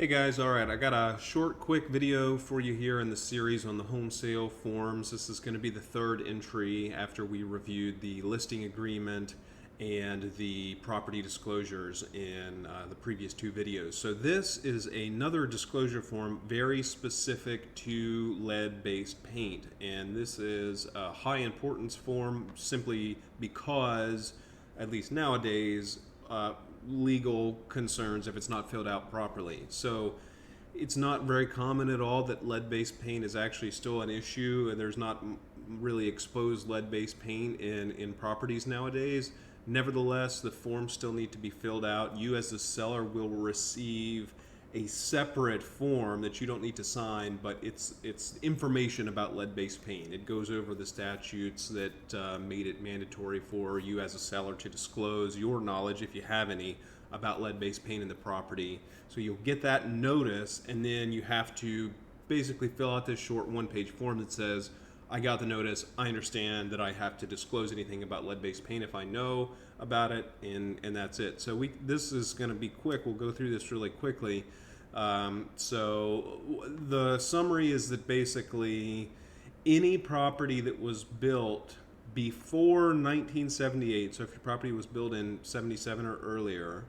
Hey guys, alright, I got a short, quick video for you here in the series on the home sale forms. This is going to be the third entry after we reviewed the listing agreement and the property disclosures in the previous two videos. So this is another disclosure form very specific to lead-based paint, and this is a high importance form simply because, at least nowadays, legal concerns if it's not filled out properly. So it's not very common at all that lead-based paint is actually still an issue, and there's not really exposed lead-based paint in properties nowadays. Nevertheless, the forms still need to be filled out. You as the seller will receive a separate form that you don't need to sign, but it's information about lead-based paint. It goes over the statutes that made it mandatory for you as a seller to disclose your knowledge, if you have any, about lead-based paint in the property. So you'll get that notice, and then you have to basically fill out this short one-page form that says, I got the notice, I understand that I have to disclose anything about lead-based paint if I know about it, and that's it. So this is going to be quick. We'll go through this really quickly. So the summary is that basically any property that was built before 1978, so if your property was built in 77 or earlier,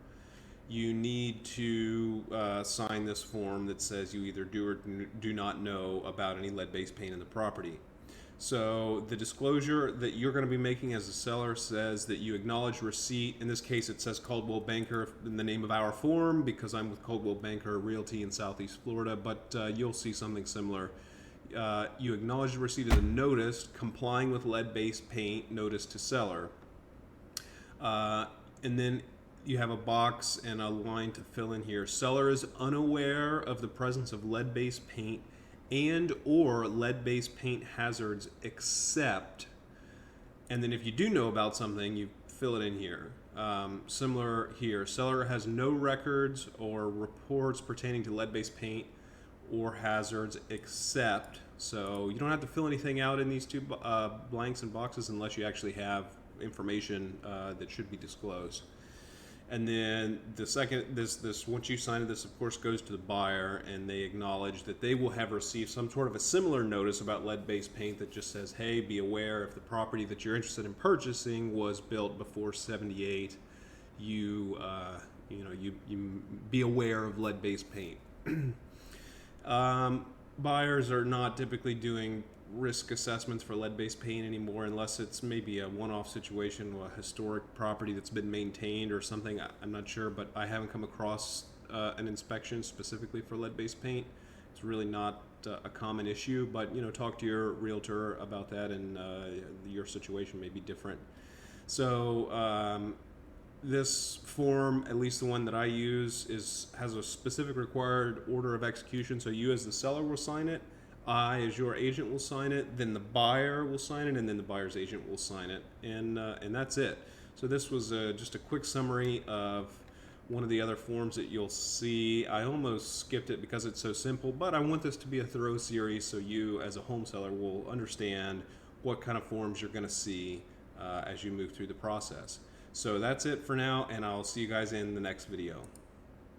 you need to sign this form that says you either do or do not know about any lead-based paint in the property. So the disclosure that you're going to be making as a seller says that you acknowledge receipt. In this case, it says Coldwell Banker in the name of our form because I'm with Coldwell Banker Realty in Southeast Florida, but you'll see something similar. You acknowledge the receipt of the notice complying with lead-based paint notice to seller. And then you have a box and a line to fill in here. Seller is unaware of the presence of lead-based paint and or lead-based paint hazards except, and then if you do know about something, you fill it in here. Similar here, seller has no records or reports pertaining to lead-based paint or hazards except, so you don't have to fill anything out in these two blanks and boxes unless you actually have information that should be disclosed. And then the second, this once you sign it, this of course goes to the buyer, and they acknowledge that they will have received some sort of a similar notice about lead-based paint that just says, hey, be aware if the property that you're interested in purchasing was built before 78, you be aware of lead-based paint. Buyers are not typically doing risk assessments for lead-based paint anymore unless it's maybe a one-off situation, a historic property that's been maintained or something. I'm not sure, but I haven't come across an inspection specifically for lead-based paint. It's really not a common issue, but talk to your realtor about that, and your situation may be different. So this form, at least the one that I use, has a specific required order of execution. So you as the seller will sign it, I as your agent will sign it, then the buyer will sign it, and then the buyer's agent will sign it, and that's it. So this was just a quick summary of one of the other forms that you'll see. I almost skipped it because it's so simple, but I want this to be a thorough series so you as a home seller will understand what kind of forms you're going to see as you move through the process. So that's it for now, and I'll see you guys in the next video.